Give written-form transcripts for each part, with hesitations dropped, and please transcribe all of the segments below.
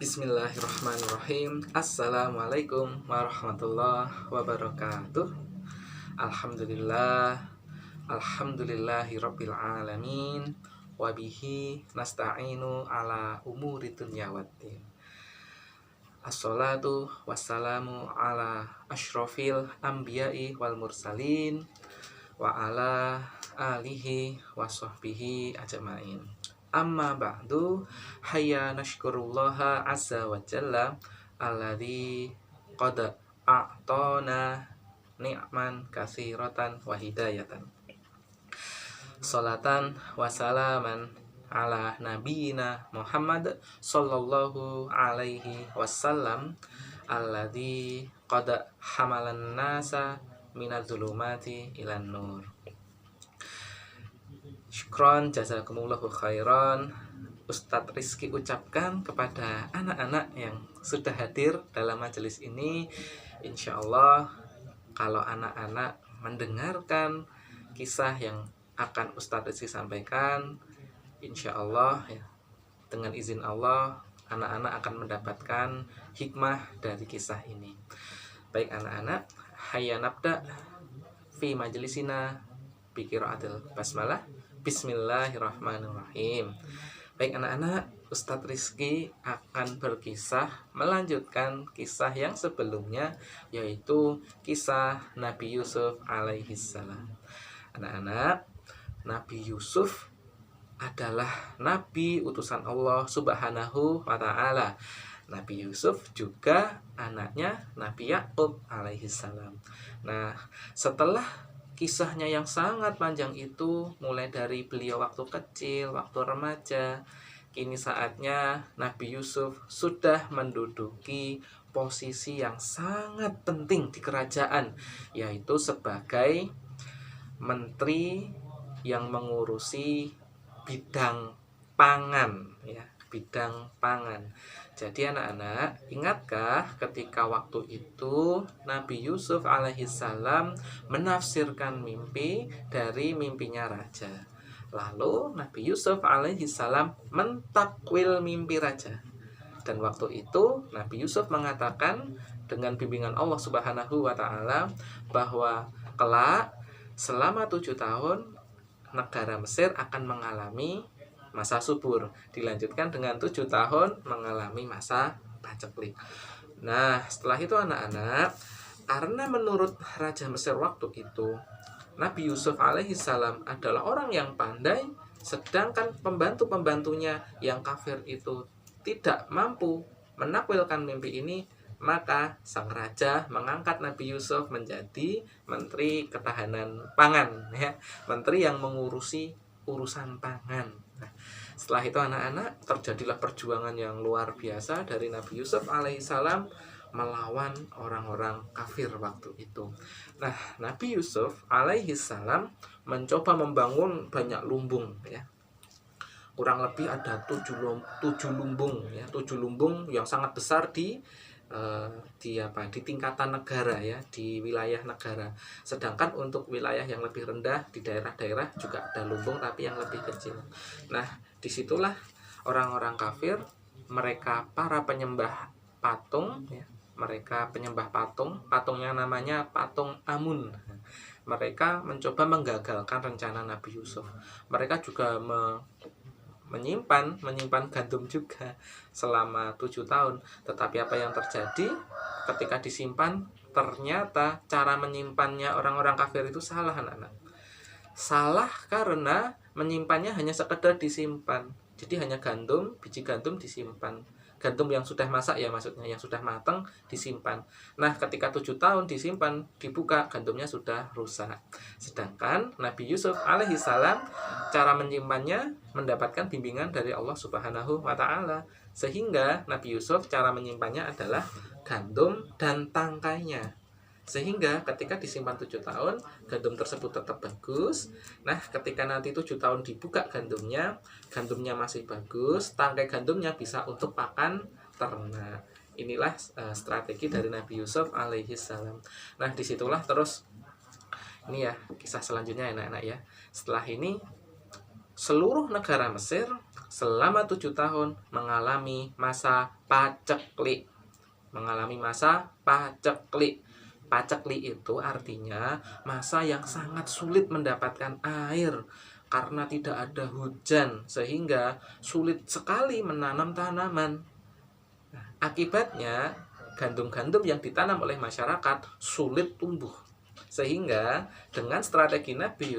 Bismillahirrahmanirrahim. Assalamualaikum warahmatullahi wabarakatuh. Alhamdulillah. Alhamdulillahi rabbil alamin. Wabihi nasta'inu ala umuri dunya waddin. Assalatu wassalamu ala asyrafil anbiya'i wal mursalin wa ala alihi wa sahbihi ajma'in. Amma ba'du, hayya nashkurullaha azza wa jalla alladzi qad a'tana ni'man katsiratan wa hidayatan. Salatan wa salaman ala nabiyina Muhammad sallallahu alaihi wasallam alladzi qad hamalan nasa minadz-zulumati ilan nur. Syukron jazakumullahu khairan. Ustadz Rizky ucapkan kepada anak-anak yang sudah hadir dalam majelis ini, insya Allah kalau anak-anak mendengarkan kisah yang akan Ustadz Rizky sampaikan, insya Allah ya, dengan izin Allah anak-anak akan mendapatkan hikmah dari kisah ini. Baik anak-anak, hayya nabda fi majlisina bi qiraatil basmalah. Bismillahirrahmanirrahim. Baik anak-anak, Ustadz Rizky akan berkisah melanjutkan kisah yang sebelumnya, yaitu kisah Nabi Yusuf alaihissalam. Anak-anak, Nabi Yusuf adalah Nabi utusan Allah subhanahu wa ta'ala. Nabi Yusuf juga anaknya Nabi Yakub alaihissalam. Nah, setelah kisahnya yang sangat panjang itu, mulai dari beliau waktu kecil, waktu remaja, kini saatnya Nabi Yusuf sudah menduduki posisi yang sangat penting di kerajaan, yaitu sebagai menteri yang mengurusi bidang pangan, ya, bidang pangan. Jadi anak-anak, ingatkah ketika waktu itu Nabi Yusuf alaihissalam menafsirkan mimpi dari mimpinya raja. Lalu Nabi Yusuf alaihissalam mentakwil mimpi raja. Dan waktu itu Nabi Yusuf mengatakan dengan bimbingan Allah subhanahu wa ta'ala bahwa kelak selama 7 tahun negara Mesir akan mengalami masa subur, dilanjutkan dengan 7 tahun mengalami masa paceklik. Nah, setelah itu anak-anak, karena menurut Raja Mesir waktu itu, Nabi Yusuf alaihissalam adalah orang yang pandai, sedangkan pembantu-pembantunya yang kafir itu tidak mampu menakwilkan mimpi ini, maka sang raja mengangkat Nabi Yusuf menjadi menteri ketahanan pangan, ya, menteri yang mengurusi urusan pangan. Nah, setelah itu anak-anak, terjadilah perjuangan yang luar biasa dari Nabi Yusuf alaihissalam melawan orang-orang kafir waktu itu. Nah, Nabi Yusuf alaihissalam mencoba membangun banyak lumbung, ya. Kurang lebih ada 7 lumbung, ya, 7 lumbung yang sangat besar di tingkatan negara, ya, di wilayah negara. Sedangkan untuk wilayah yang lebih rendah di daerah-daerah juga ada lumbung tapi yang lebih kecil. Nah, disitulah orang-orang kafir, mereka para penyembah patung, ya, mereka penyembah patung, patungnya namanya patung Amun. Mereka mencoba menggagalkan rencana Nabi Yusuf. Mereka juga menyimpan gandum juga selama 7 tahun. Tetapi apa yang terjadi ketika disimpan? Ternyata cara menyimpannya orang-orang kafir itu salah, anak-anak. Salah karena menyimpannya hanya sekedar disimpan. Jadi hanya gandum, biji gandum disimpan. Gandum yang sudah masak, ya, maksudnya yang sudah matang disimpan. Nah, ketika 7 tahun disimpan, dibuka, gandumnya sudah rusak. Sedangkan Nabi Yusuf alaihissalam cara menyimpannya mendapatkan bimbingan dari Allah subhanahu wa ta'ala. Sehingga Nabi Yusuf cara menyimpannya adalah gandum dan tangkainya. Sehingga ketika disimpan 7 tahun, gandum tersebut tetap bagus. Nah, ketika nanti 7 tahun dibuka gandumnya masih bagus, tangkai gandumnya bisa untuk pakan ternak. Inilah strategi dari Nabi Yusuf alaihissalam. Nah, disitulah terus, ini ya kisah selanjutnya, anak-anak, ya. Setelah ini seluruh negara Mesir selama 7 tahun mengalami masa paceklik. Mengalami masa paceklik. Paceklik itu artinya masa yang sangat sulit mendapatkan air karena tidak ada hujan, sehingga sulit sekali menanam tanaman. Akibatnya gandum-gandum yang ditanam oleh masyarakat sulit tumbuh. Sehingga dengan strategi Nabi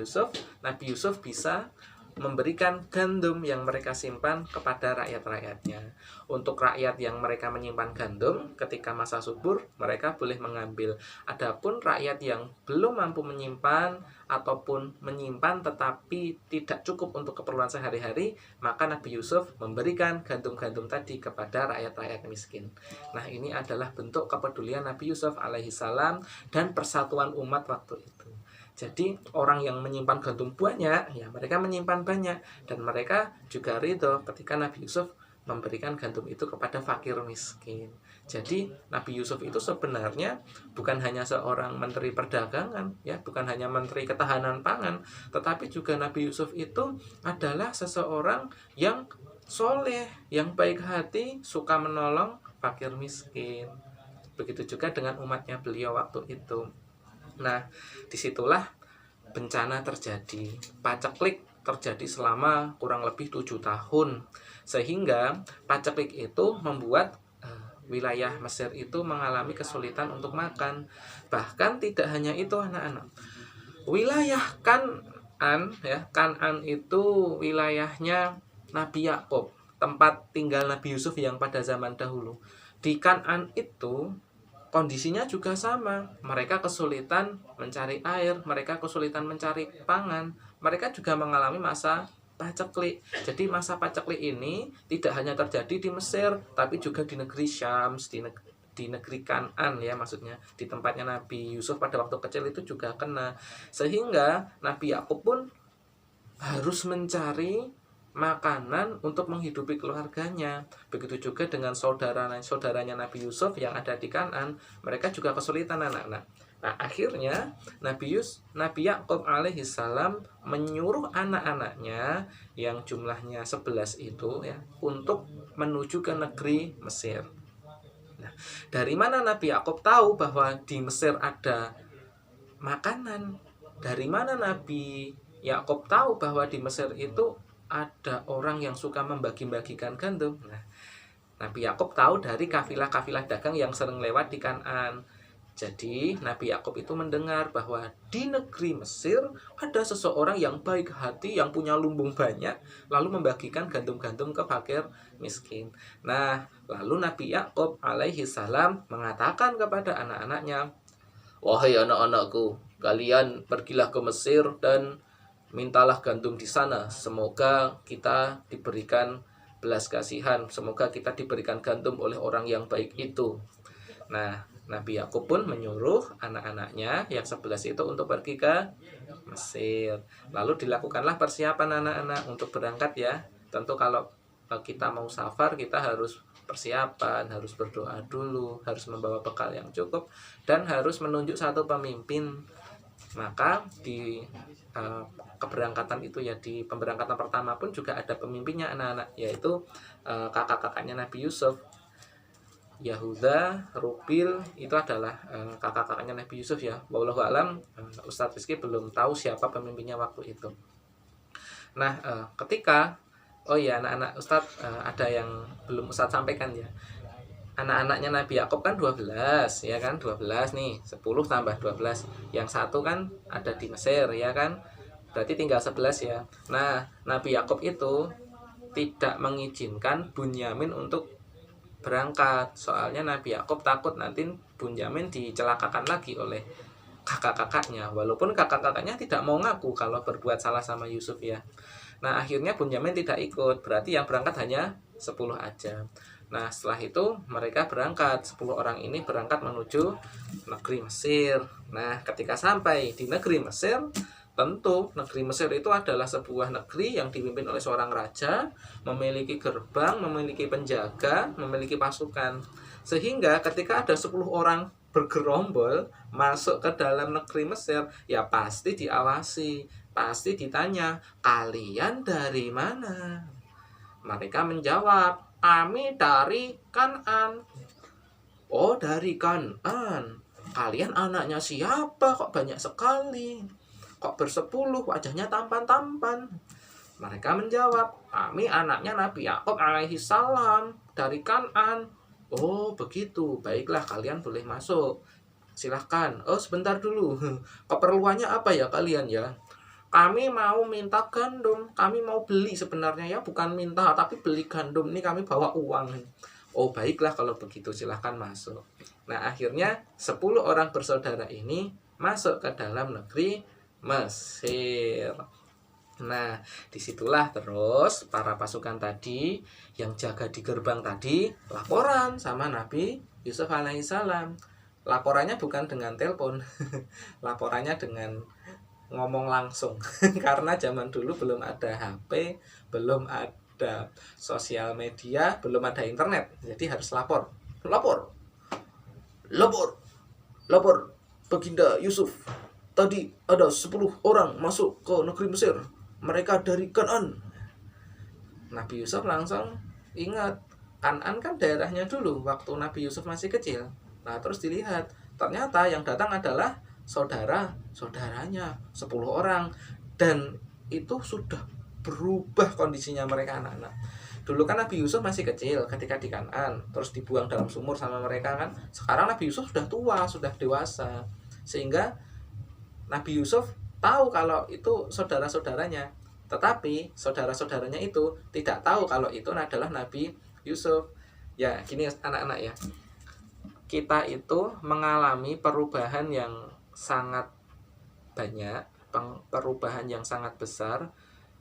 Yusuf bisa memberikan gandum yang mereka simpan kepada rakyat-rakyatnya. Untuk rakyat yang mereka menyimpan gandum ketika masa subur, mereka boleh mengambil. Adapun rakyat yang belum mampu menyimpan ataupun menyimpan tetapi tidak cukup untuk keperluan sehari-hari, maka Nabi Yusuf memberikan gandum-gandum tadi kepada rakyat-rakyat miskin. Nah, ini adalah bentuk kepedulian Nabi Yusuf alaihissalam dan persatuan umat waktu itu. Jadi orang yang menyimpan gandum banyak, ya mereka menyimpan banyak, dan mereka juga ridho ketika Nabi Yusuf memberikan gandum itu kepada fakir miskin. Jadi Nabi Yusuf itu sebenarnya bukan hanya seorang menteri perdagangan, ya, bukan hanya menteri ketahanan pangan, tetapi juga Nabi Yusuf itu adalah seseorang yang soleh, yang baik hati, suka menolong fakir miskin. Begitu juga dengan umatnya beliau waktu itu. Nah, disitulah bencana terjadi. Paceklik terjadi selama kurang lebih 7 tahun. Sehingga paceklik itu membuat wilayah Mesir itu mengalami kesulitan untuk makan. Bahkan tidak hanya itu anak-anak. Wilayah Kan'an, ya, Kan'an itu wilayahnya Nabi Yakub, tempat tinggal Nabi Yusuf yang pada zaman dahulu. Di Kan'an itu kondisinya juga sama. Mereka kesulitan mencari air, mereka kesulitan mencari pangan, mereka juga mengalami masa paceklik. Jadi masa paceklik ini tidak hanya terjadi di Mesir, tapi juga di negeri Syams, di negeri Kan'an, ya, maksudnya di tempatnya Nabi Yusuf pada waktu kecil itu juga kena. Sehingga Nabi Yakub pun harus mencari makanan untuk menghidupi keluarganya. Begitu juga dengan saudaranya Nabi Yusuf yang ada di Kan'an, mereka juga kesulitan anak-anak. Nah, akhirnya Nabi Yakub alaihissalam menyuruh anak-anaknya yang jumlahnya 11 itu, ya, untuk menuju ke negeri Mesir. Nah, dari mana Nabi Yakub tahu bahwa di Mesir ada makanan? Dari mana Nabi Yakub tahu bahwa di Mesir itu ada orang yang suka membagi-bagikan gandum? Nah, Nabi Yakub tahu dari kafilah-kafilah dagang yang sering lewat di Kan'an. Jadi Nabi Yakub itu mendengar bahwa di negeri Mesir ada seseorang yang baik hati, yang punya lumbung banyak, lalu membagikan gandum-gandum ke fakir miskin. Nah, lalu Nabi Yakub alaihissalam mengatakan kepada anak-anaknya, "Wahai anak-anakku, kalian pergilah ke Mesir dan mintalah gandum di sana. Semoga kita diberikan belas kasihan, semoga kita diberikan gandum oleh orang yang baik itu." Nah, Nabi Yakub pun menyuruh anak-anaknya yang 11 itu untuk pergi ke Mesir. Lalu dilakukanlah persiapan anak-anak untuk berangkat, ya. Tentu kalau kita mau safar, kita harus persiapan, harus berdoa dulu, harus membawa bekal yang cukup, dan harus menunjuk satu pemimpin. Maka di keberangkatan itu, ya, di pemberangkatan pertama pun juga ada pemimpinnya anak-anak, yaitu kakak-kakaknya Nabi Yusuf. Yahuda, Rubil itu adalah kakak-kakaknya Nabi Yusuf, ya. Wallahu alam, Ustadz Rizky belum tahu siapa pemimpinnya waktu itu. Nah, ketika anak-anak Ustadz, ada yang belum Ustadz sampaikan, ya. Anak-anaknya Nabi Yakub kan 12, ya kan? 12 nih, 10 tambah 12. Yang satu kan ada di Mesir, ya kan? Berarti tinggal 11, ya. Nah, Nabi Yakub itu tidak mengizinkan Bunyamin untuk berangkat. Soalnya Nabi Yakub takut nanti Bunyamin dicelakakan lagi oleh kakak-kakaknya. Walaupun kakak-kakaknya tidak mau ngaku kalau berbuat salah sama Yusuf, ya. Nah, akhirnya Bunyamin tidak ikut. Berarti yang berangkat hanya 10 aja. Nah, setelah itu mereka berangkat, 10 orang ini berangkat menuju negeri Mesir. Nah, ketika sampai di negeri Mesir, tentu negeri Mesir itu adalah sebuah negeri yang dipimpin oleh seorang raja, memiliki gerbang, memiliki penjaga, memiliki pasukan. Sehingga ketika ada 10 orang bergerombol masuk ke dalam negeri Mesir, ya pasti diawasi, pasti ditanya, "Kalian dari mana?" Mereka menjawab, kami dari Kan'an. Oh, dari Kan'an. Kalian anaknya siapa? Kok banyak sekali? Kok bersepuluh? Wajahnya tampan-tampan. Mereka menjawab, kami anaknya Nabi Yakub alaihi salam dari Kan'an. Oh, begitu. Baiklah, kalian boleh masuk. Silahkan. Oh, sebentar dulu. Keperluannya apa ya kalian ya? Kami mau minta gandum. Kami mau beli sebenarnya ya. Bukan minta, tapi beli gandum. Ini kami bawa uang. Oh, baiklah kalau begitu. Silahkan masuk. Nah, akhirnya 10 orang bersaudara ini masuk ke dalam negeri Mesir. Nah, disitulah terus para pasukan tadi yang jaga di gerbang tadi laporan sama Nabi Yusuf alaihissalam. Laporannya bukan dengan telepon, laporannya dengan ngomong langsung. Karena zaman dulu belum ada HP, belum ada sosial media, belum ada internet. Jadi harus lapor. Lapor. Lapor. Lapor. Baginda Yusuf. Tadi ada 10 orang masuk ke negeri Mesir. Mereka dari Kan'an. Nabi Yusuf langsung ingat, Kan'an kan daerahnya dulu waktu Nabi Yusuf masih kecil. Nah, terus dilihat, ternyata yang datang adalah saudara-saudaranya, 10 orang. Dan itu sudah berubah kondisinya mereka anak-anak. Dulu kan Nabi Yusuf masih kecil ketika di Kan'an, terus dibuang dalam sumur sama mereka kan. Sekarang Nabi Yusuf sudah tua, sudah dewasa. Sehingga Nabi Yusuf tahu kalau itu saudara-saudaranya, tetapi saudara-saudaranya itu tidak tahu kalau itu adalah Nabi Yusuf. Ya, gini anak-anak ya. Kita itu mengalami perubahan yang sangat banyak, perubahan yang sangat besar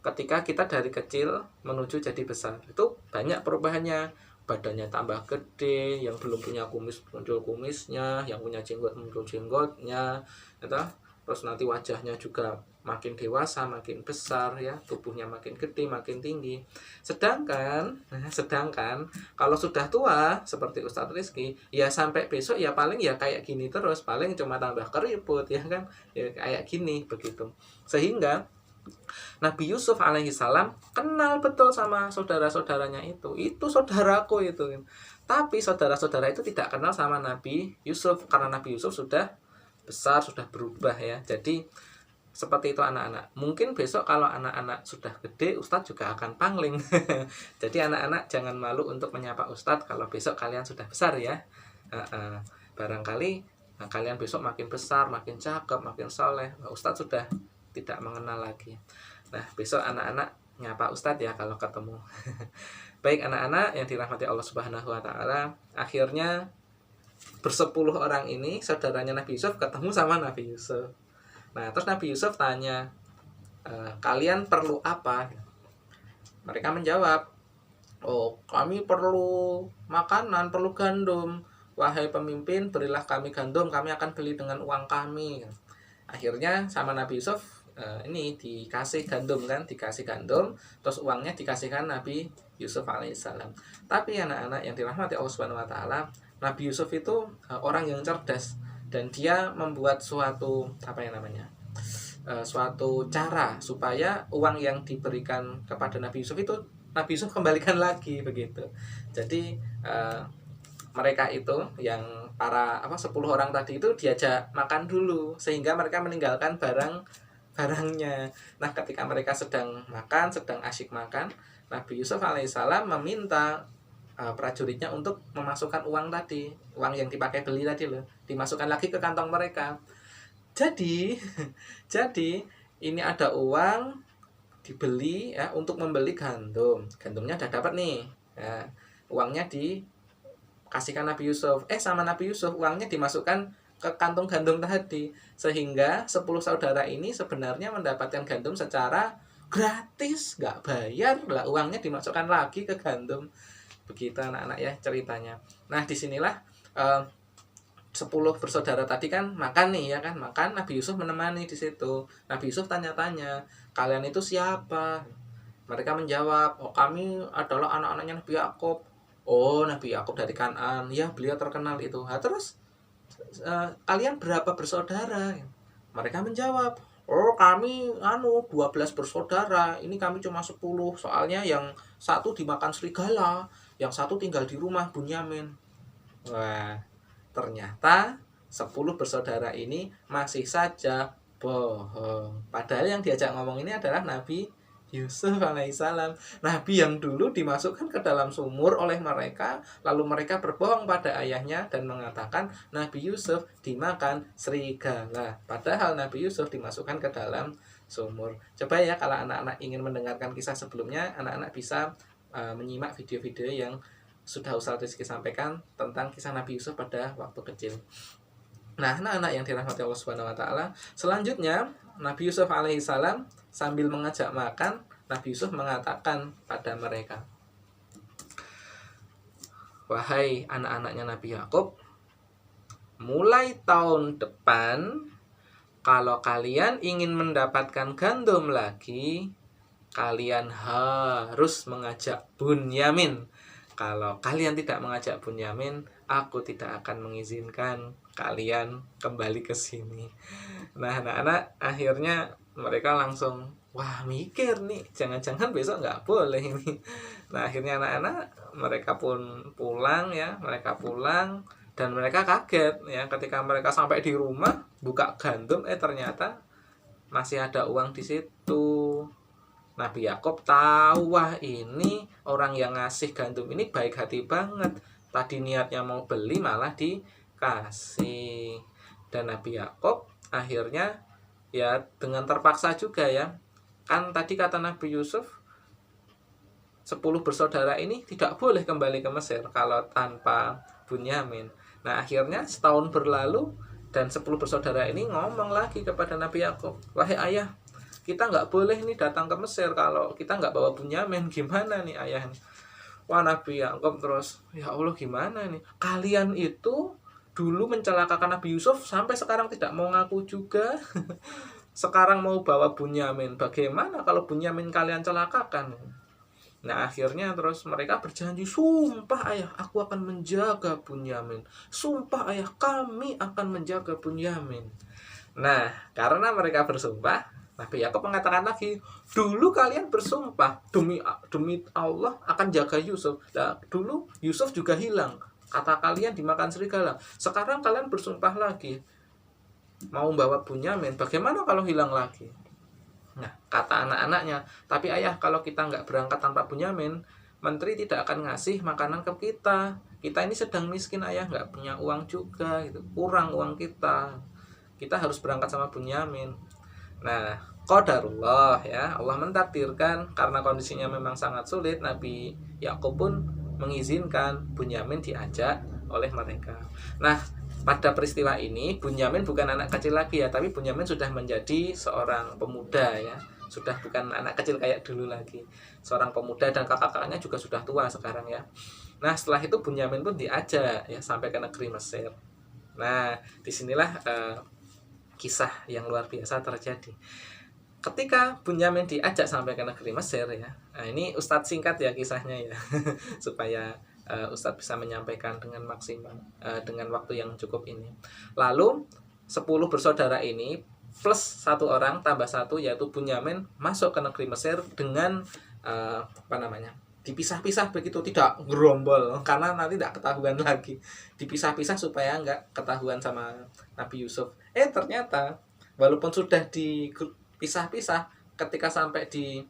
ketika kita dari kecil menuju jadi besar. Itu banyak perubahannya. Badannya tambah gede, yang belum punya kumis muncul kumisnya, yang punya jenggot muncul jenggotnya, gitu. Terus nanti wajahnya juga makin dewasa, makin besar ya, tubuhnya makin gede, makin tinggi. Sedangkan kalau sudah tua seperti Ustadz Rizky, ya sampai besok ya paling ya kayak gini terus, paling cuma tambah keriput ya kan, ya kayak gini begitu. Sehingga Nabi Yusuf alaihissalam kenal betul sama saudara-saudaranya itu saudaraku itu. Tapi saudara-saudara itu tidak kenal sama Nabi Yusuf karena Nabi Yusuf sudah besar, sudah berubah ya. Jadi seperti itu anak-anak. Mungkin besok kalau anak-anak sudah gede, Ustadz juga akan pangling. Jadi anak-anak jangan malu untuk menyapa Ustadz kalau besok kalian sudah besar ya. Barangkali kalian besok makin besar, makin cakep, makin soleh, Ustadz sudah tidak mengenal lagi. Nah, besok anak-anak nyapa Ustadz ya kalau ketemu. Baik anak-anak yang dirahmati Allah Subhanahu wa taala, akhirnya bersepuluh orang ini saudaranya Nabi Yusuf ketemu sama Nabi Yusuf. Nah, terus Nabi Yusuf tanya, kalian perlu apa? Mereka menjawab, oh, kami perlu makanan, perlu gandum. Wahai pemimpin, berilah kami gandum, kami akan beli dengan uang kami. Akhirnya sama Nabi Yusuf ini dikasih gandum kan, dikasih gandum, terus uangnya dikasihkan Nabi Yusuf alaihissalam. Tapi anak-anak yang dirahmati Allah Subhanahu wa taala, Nabi Yusuf itu orang yang cerdas dan dia membuat suatu suatu cara supaya uang yang diberikan kepada Nabi Yusuf itu Nabi Yusuf kembalikan lagi begitu. Jadi mereka itu yang para 10 orang tadi itu diajak makan dulu sehingga mereka meninggalkan barangnya. Nah, ketika mereka sedang makan, sedang asyik makan, Nabi Yusuf alaihissalam meminta prajuritnya untuk memasukkan uang tadi, uang yang dipakai beli tadi loh, dimasukkan lagi ke kantong mereka. Jadi ini ada uang dibeli ya untuk membeli gandum. Gandumnya udah dapat nih. Ya, uangnya dikasihkan Nabi Yusuf. Sama Nabi Yusuf uangnya dimasukkan ke kantong gandum tadi. Sehingga 10 saudara ini sebenarnya mendapatkan gandum secara gratis, nggak bayar lah, uangnya dimasukkan lagi ke gandum. Begitu anak-anak ya ceritanya. Nah, disinilah 10 bersaudara tadi kan makan nih ya kan, makan, Nabi Yusuf menemani di situ. Nabi Yusuf tanya-tanya, kalian itu siapa? Mereka menjawab, oh kami adalah anak-anaknya Nabi Yakub. Oh, Nabi Yakub dari Kan'an, ya beliau terkenal itu. Terus kalian berapa bersaudara? Mereka menjawab, Oh, kami 12 bersaudara. Ini kami cuma 10. Soalnya yang satu dimakan serigala, yang satu tinggal di rumah Bunyamin. Wah, ternyata 10 bersaudara ini masih saja bohong. Padahal yang diajak ngomong ini adalah Nabi Yusuf alaihissalam. Nabi yang dulu dimasukkan ke dalam sumur oleh mereka, lalu mereka berbohong pada ayahnya dan mengatakan Nabi Yusuf dimakan serigala. Padahal Nabi Yusuf dimasukkan ke dalam sumur. Coba ya, kalau anak-anak ingin mendengarkan kisah sebelumnya, anak-anak bisa menyimak video-video yang sudah Ustadz Rizky sampaikan tentang kisah Nabi Yusuf pada waktu kecil. Nah, anak-anak yang dirahmati Allah Subhanahu wa taala, selanjutnya Nabi Yusuf alaihissalam sambil mengajak makan, Nabi Yusuf mengatakan pada mereka, "Wahai anak-anaknya Nabi Yakub, mulai tahun depan kalau kalian ingin mendapatkan gandum lagi, kalian harus mengajak Bunyamin. Kalau kalian tidak mengajak Bunyamin, aku tidak akan mengizinkan kalian kembali ke sini." Nah, anak-anak akhirnya mereka langsung, wah, mikir nih, jangan-jangan besok nggak boleh ini. Nah, akhirnya anak-anak mereka pun pulang ya, mereka pulang dan mereka kaget ya ketika mereka sampai di rumah buka gandum, ternyata masih ada uang di situ. Nabi Yakub tahu, wah, ini orang yang ngasih gandum ini baik hati banget. Tadi niatnya mau beli malah dikasih. Dan Nabi Yakub akhirnya ya dengan terpaksa juga ya. Kan tadi kata Nabi Yusuf 10 bersaudara ini tidak boleh kembali ke Mesir kalau tanpa Bunyamin. Nah, akhirnya setahun berlalu dan 10 bersaudara ini ngomong lagi kepada Nabi Yakub, "Wahai ayah, kita nggak boleh nih datang ke Mesir kalau kita nggak bawa Bunyamin. Gimana nih ayah?" Wah, Nabi Yakub terus, ya Allah, gimana nih? Kalian itu dulu mencelakakan Nabi Yusuf sampai sekarang tidak mau ngaku juga. Sekarang mau bawa Bunyamin. Bagaimana kalau Bunyamin kalian celakakan? Nah, akhirnya terus mereka berjanji, "Sumpah ayah, aku akan menjaga Bunyamin. Sumpah ayah, kami akan menjaga Bunyamin." Nah, karena mereka bersumpah, Nabi Yakub mengatakan lagi, "Dulu kalian bersumpah demi Allah akan jaga Yusuf. Nah, dulu Yusuf juga hilang. Kata kalian dimakan serigala. Sekarang kalian bersumpah lagi mau bawa Bunyamin. Bagaimana kalau hilang lagi?" Nah, kata anak-anaknya, "Tapi ayah, kalau kita nggak berangkat tanpa Bunyamin, menteri tidak akan ngasih makanan ke kita. Kita ini sedang miskin ayah, nggak punya uang juga, gitu. Kurang uang kita. Kita harus berangkat sama Bunyamin." Nah, qadarullah ya, Allah mentakdirkan karena kondisinya memang sangat sulit, Nabi Yakub pun mengizinkan Bunyamin diajak oleh mereka. Nah, pada peristiwa ini Bunyamin bukan anak kecil lagi ya, tapi Bunyamin sudah menjadi seorang pemuda ya. Sudah bukan anak kecil kayak dulu lagi. Seorang pemuda dan kakak-kakaknya juga sudah tua sekarang ya. Nah, setelah itu Bunyamin pun diajak ya sampai ke negeri Mesir. Nah, disinilah kisah yang luar biasa terjadi. Ketika Bunyamin diajak sampai ke negeri Mesir ya. Nah, ini Ustadz singkat ya kisahnya ya. Supaya Ustadz bisa menyampaikan dengan maksimal dengan waktu yang cukup ini. Lalu 10 bersaudara ini plus satu orang tambah satu yaitu Bunyamin masuk ke negeri Mesir dengan dipisah-pisah begitu, tidak gerombol karena nanti tidak ketahuan lagi. Dipisah-pisah supaya nggak ketahuan sama Nabi Yusuf. Ternyata walaupun sudah dipisah-pisah, ketika sampai di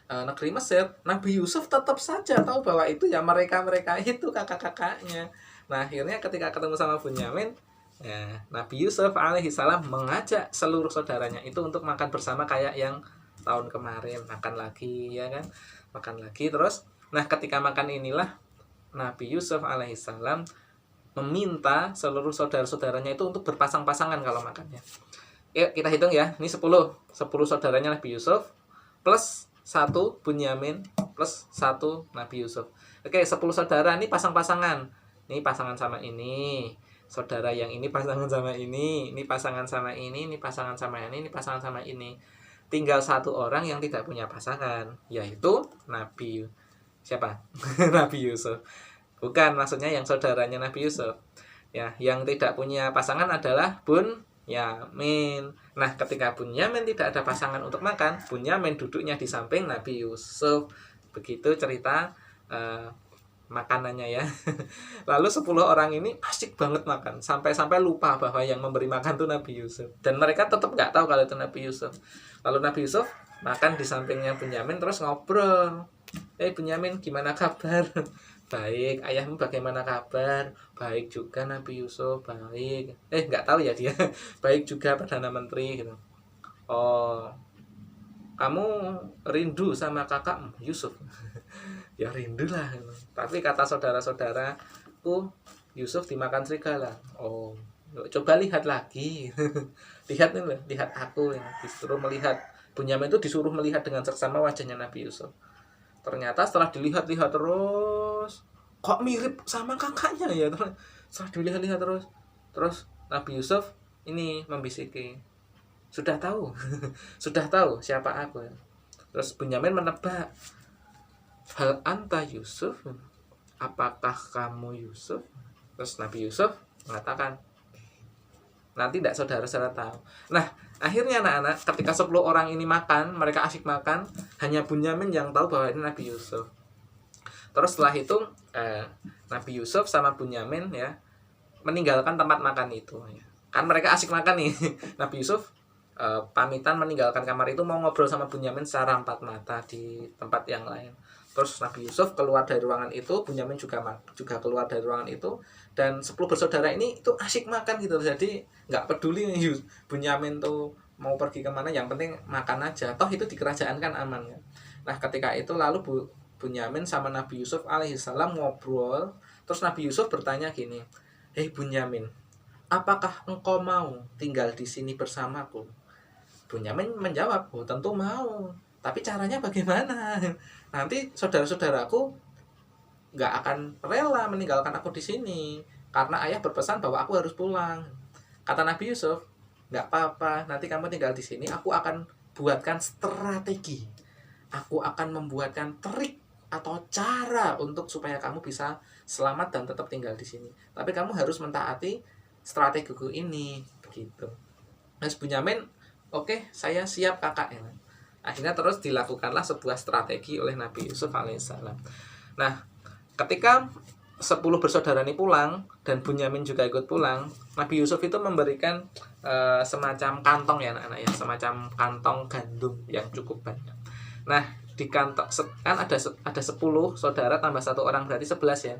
negeri Mesir, Nabi Yusuf tetap saja tahu bahwa itu ya mereka itu kakak-kakaknya. Nah, akhirnya ketika ketemu sama Bunyamin, ya, Nabi Yusuf alaihissalam mengajak seluruh saudaranya itu untuk makan bersama kayak yang tahun kemarin, makan lagi ya kan, makan lagi terus. Nah, ketika makan inilah Nabi Yusuf alaihissalam meminta seluruh saudara-saudaranya itu untuk berpasang-pasangan kalau makannya. Yuk kita hitung ya, ini 10 saudaranya Nabi Yusuf plus 1 Bunyamin plus 1 Nabi Yusuf. Oke, 10 saudara ini pasang-pasangan. Ini pasangan sama ini, saudara yang ini pasangan sama ini pasangan sama ini pasangan sama ini pasangan sama ini. Tinggal satu orang yang tidak punya pasangan, yaitu Nabi siapa? Nabi Yusuf. Bukan, maksudnya yang saudaranya Nabi Yusuf. Ya, yang tidak punya pasangan adalah Bunyamin. Nah, ketika Bunyamin tidak ada pasangan untuk makan, Bunyamin duduknya di samping Nabi Yusuf. Begitu cerita makanannya ya. Lalu 10 orang ini asik banget makan, sampai-sampai lupa bahwa yang memberi makan itu Nabi Yusuf. Dan mereka tetap nggak tahu kalau itu Nabi Yusuf. Lalu Nabi Yusuf makan di sampingnya Bunyamin, terus ngobrol. Bunyamin, gimana kabar? Baik. Ayahmu bagaimana kabar? Baik juga Nabi Yusuf, baik. Nggak tahu ya dia. Baik juga Perdana Menteri gitu. Oh, kamu rindu sama kakakmu Yusuf? Ya rindu lah. Tapi kata saudara-saudaraku, Yusuf dimakan serigala. Oh, coba lihat lagi. Lihat nih, lihat aku yang disuruh melihat. Bunyamin itu disuruh melihat dengan seksama wajahnya Nabi Yusuf. Ternyata setelah dilihat-lihat terus, kok mirip sama kakaknya ya. Setelah dilihat-lihat terus Nabi Yusuf ini membisiki, sudah tahu, sudah tahu siapa aku. Terus Bunyamin menebak, hal anta Yusuf, apakah kamu Yusuf? Terus Nabi Yusuf mengatakan, nanti tidak saudara-saudara tahu. Nah, akhirnya anak-anak ketika 10 orang ini makan, mereka asik makan, hanya Bunyamin yang tahu bahwa ini Nabi Yusuf. Terus setelah itu Nabi Yusuf sama Bunyamin ya meninggalkan tempat makan itu ya. Kan mereka asik makan nih. Nabi Yusuf pamitan meninggalkan kamar itu, mau ngobrol sama Bunyamin secara empat mata di tempat yang lain. Terus Nabi Yusuf keluar dari ruangan itu, Bunyamin juga keluar dari ruangan itu, dan 10 bersaudara ini itu asik makan gitu. Jadi nggak peduli Bunyamin tuh mau pergi kemana, yang penting makan aja. Toh itu di kerajaan kan aman ya. Nah ketika itu lalu Bunyamin sama Nabi Yusuf alaihissalam ngobrol. Terus Nabi Yusuf bertanya gini, hei Bunyamin, apakah engkau mau tinggal di sini bersamaku? Bunyamin menjawab, oh tentu mau, tapi caranya bagaimana? Nanti saudara-saudaraku nggak akan rela meninggalkan aku di sini, karena ayah berpesan bahwa aku harus pulang. Kata Nabi Yusuf, nggak apa-apa, nanti kamu tinggal di sini, aku akan buatkan strategi, aku akan membuatkan trik atau cara untuk supaya kamu bisa selamat dan tetap tinggal di sini. Tapi kamu harus mentaati strategiku ini, begitu. Mas Bunyamin, oke, saya siap kakak ya. Akhirnya terus dilakukanlah sebuah strategi oleh Nabi Yusuf alaihissalam. Nah, ketika 10 bersaudara ini pulang dan Bunyamin juga ikut pulang, Nabi Yusuf itu memberikan semacam kantong ya anak-anak ya, semacam kantong gandum yang cukup banyak. Nah, di kantong kan ada 10 saudara tambah 1 orang berarti 11 ya.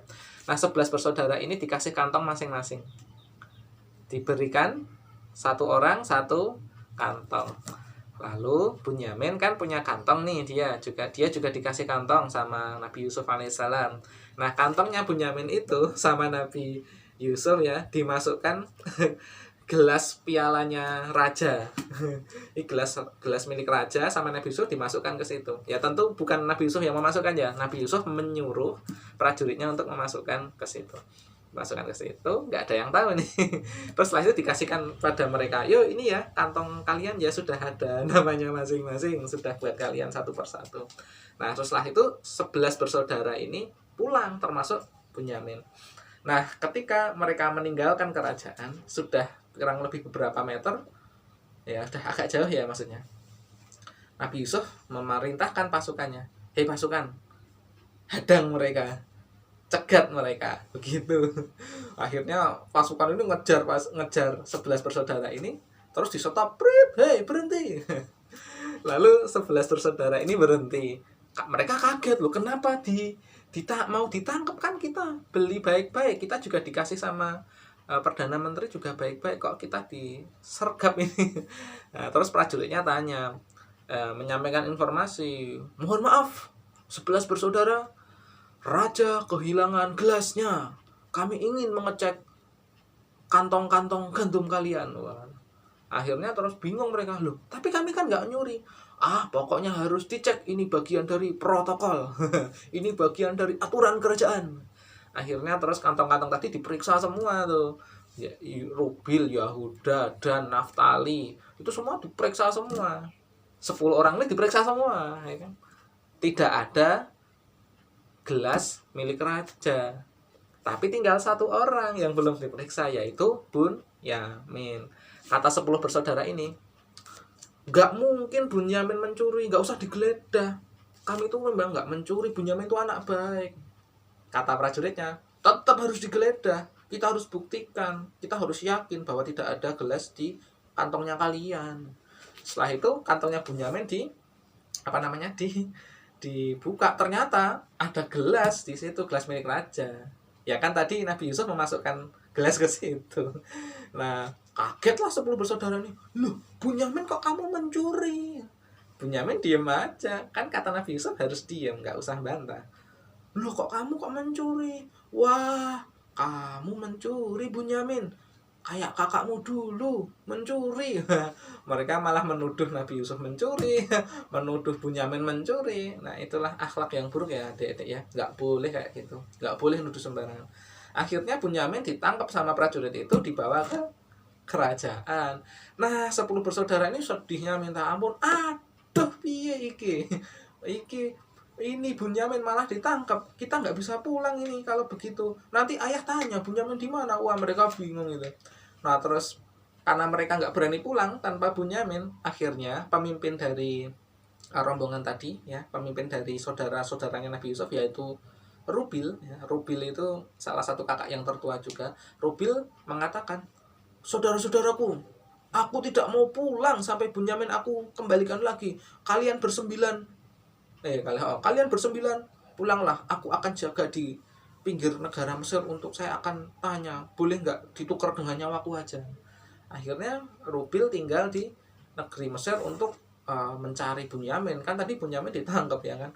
Nah, 11 bersaudara ini dikasih kantong masing-masing. Diberikan 1 orang 1 kantong. Lalu Bunyamin kan punya kantong nih, dia juga dikasih kantong sama Nabi Yusuf alaihissalam. Nah, kantongnya Bunyamin itu sama Nabi Yusuf ya dimasukkan gelas pialanya raja. Ini gelas milik raja sama Nabi Yusuf dimasukkan ke situ. Ya tentu bukan Nabi Yusuf yang memasukkan ya. Nabi Yusuf menyuruh prajuritnya untuk memasukkan ke situ. Masukkan ke situ, nggak ada yang tahu nih. Terus setelah itu dikasihkan pada mereka, yuk ini ya kantong kalian ya sudah ada namanya masing-masing, sudah buat kalian satu persatu. Nah setelah itu 11 bersaudara ini pulang termasuk Bunyamin. Nah ketika mereka meninggalkan kerajaan sudah kurang lebih beberapa meter ya, udah agak jauh ya maksudnya, Nabi Yusuf memerintahkan pasukannya, hei pasukan, hadang mereka, cegat mereka, begitu. Akhirnya pasukan ini ngejar 11 bersaudara ini, terus di stop, hei berhenti. Lalu 11 bersaudara ini berhenti. Mereka kaget loh, kenapa mau ditangkap, kan kita beli baik-baik, kita juga dikasih sama Perdana Menteri juga baik-baik, kok kita disergap ini. Nah, terus prajuritnya tanya, menyampaikan informasi, mohon maaf 11 bersaudara, raja kehilangan gelasnya, kami ingin mengecek kantong-kantong gandum kalian. Wah. Akhirnya terus bingung mereka, loh tapi kami kan nggak nyuri. Pokoknya harus dicek, ini bagian dari protokol. Ini bagian dari aturan kerajaan. Akhirnya terus kantong-kantong tadi diperiksa semua tuh ya, Rubil, Yahuda, dan Naftali, itu semua diperiksa semua. 10 orang ini diperiksa semua ya kan? Tidak ada gelas milik raja. Tapi tinggal 1 orang yang belum diperiksa, yaitu Bunyamin. Kata 10 bersaudara ini, nggak mungkin Bunyamin mencuri, nggak usah digeledah. Kami itu memang nggak mencuri, Bunyamin itu anak baik. Kata prajuritnya, tetap harus digeledah. Kita harus buktikan, kita harus yakin bahwa tidak ada gelas di kantongnya kalian. Setelah itu kantongnya Bunyamin dibuka, ternyata ada gelas di situ, gelas milik raja. Ya kan tadi Nabi Yusuf memasukkan gelas ke situ. Nah, kagetlah 10 bersaudara ini. Loh, Bunyamin kok kamu mencuri? Bunyamin diem aja. Kan kata Nabi Yusuf harus diem, nggak usah bantah. Loh, kok kamu mencuri? Wah, kamu mencuri Bunyamin. Kayak kakakmu dulu mencuri. Mereka malah menuduh Nabi Yusuf mencuri, menuduh Bunyamin mencuri. Nah, itulah akhlak yang buruk ya adik-adik ya. Nggak boleh kayak gitu, nggak boleh nuduh sembarangan. Akhirnya Bunyamin ditangkap sama prajurit itu, dibawa ke kerajaan. Nah, 10 bersaudara ini sedihnya minta ampun. Aduh, piye ini Bunyamin malah ditangkap, kita nggak bisa pulang ini kalau begitu. Nanti ayah tanya Bunyamin di mana. Wah, mereka bingung gitu. Nah, terus karena mereka nggak berani pulang tanpa Bunyamin, akhirnya pemimpin dari rombongan tadi ya, pemimpin dari saudara-saudaranya Nabi Yusuf, yaitu Rubil ya. Rubil itu salah satu kakak yang tertua juga. Rubil mengatakan, saudara-saudaraku, aku tidak mau pulang sampai Bunyamin aku kembalikan lagi. Kalian bersembilan pulanglah, aku akan jaga di pinggir negara Mesir, untuk saya akan tanya, boleh nggak ditukar dengan nyawaku aja. Akhirnya Rubil tinggal di negeri Mesir untuk mencari Bunyamin. Kan tadi Bunyamin ditangkap ya kan.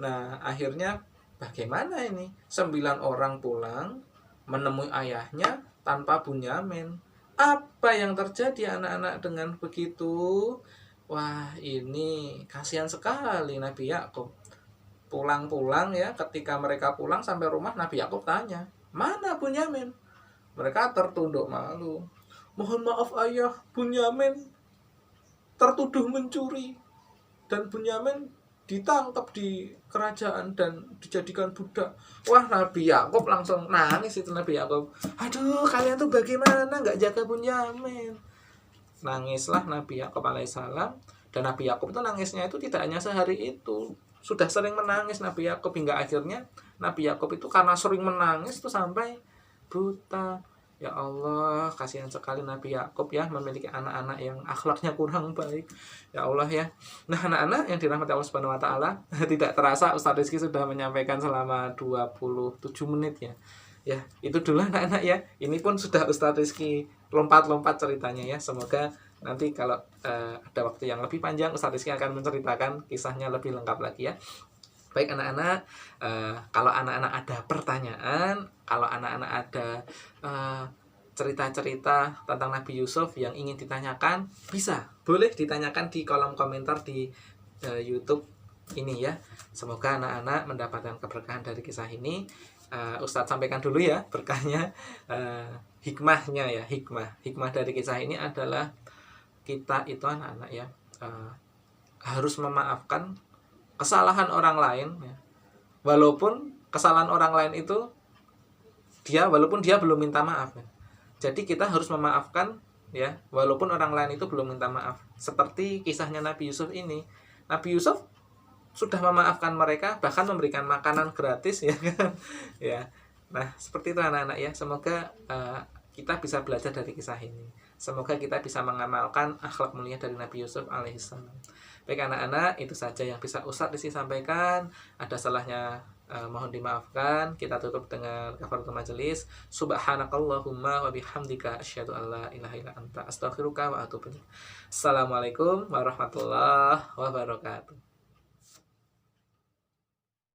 Nah, akhirnya bagaimana ini? 9 orang pulang menemui ayahnya tanpa Bunyamin. Apa yang terjadi anak-anak dengan begitu? Wah, ini kasihan sekali Nabi Yakub. Pulang-pulang ya, ketika mereka pulang sampai rumah, Nabi Yakub tanya, mana Bunyamin? Mereka tertunduk malu. Mohon maaf ayah, Bunyamin tertuduh mencuri, dan Bunyamin ditangkap di kerajaan dan dijadikan budak. Wah, Nabi Yakub langsung nangis itu Nabi Yakub. Aduh, kalian tuh bagaimana nggak jaga Bunyamin? Nangislah Nabi Yakub alaihissalam. Dan Nabi Yakub itu nangisnya itu tidak hanya sehari itu, sudah sering menangis Nabi Yakub, hingga akhirnya Nabi Yakub itu karena sering menangis itu sampai buta. Ya Allah, kasihan sekali Nabi Yakub ya, memiliki anak-anak yang akhlaknya kurang baik. Ya Allah ya. Nah, anak-anak yang dirahmati Allah Subhanahu wa taala, tidak terasa Ustaz Rizky sudah menyampaikan selama 27 menit ya. Ya, itu dulu anak-anak ya. Ini pun sudah Ustaz Rizky lompat-lompat ceritanya ya. Semoga nanti kalau ada waktu yang lebih panjang, Ustaz Rizky akan menceritakan kisahnya lebih lengkap lagi ya. Baik anak-anak, kalau anak-anak ada pertanyaan, kalau anak-anak ada cerita-cerita tentang Nabi Yusuf yang ingin ditanyakan, boleh ditanyakan di kolom komentar di YouTube ini ya. Semoga anak-anak mendapatkan keberkahan dari kisah ini. Ustadz sampaikan dulu ya berkahnya, hikmahnya ya. Hikmah dari kisah ini adalah kita itu anak-anak ya, harus memaafkan kesalahan orang lain ya. Walaupun kesalahan orang lain itu walaupun dia belum minta maaf ya. Jadi kita harus memaafkan ya, walaupun orang lain itu belum minta maaf. Seperti kisahnya Nabi Yusuf ini. Nabi Yusuf sudah memaafkan mereka, bahkan memberikan makanan gratis ya kan. Ya. Nah, seperti itu anak-anak ya. Semoga kita bisa belajar dari kisah ini. Semoga kita bisa mengamalkan akhlak mulia dari Nabi Yusuf alaihissalam. Baik anak-anak, itu saja yang bisa Ustadz Rizky sampaikan. Ada salahnya mohon dimaafkan. Kita tutup dengan kafaratul majelis. Subhanakallahumma wa bihamdika asyhadu an la ilaha illa anta astaghfiruka wa atubu ilaik. Assalamualaikum warahmatullahi wabarakatuh.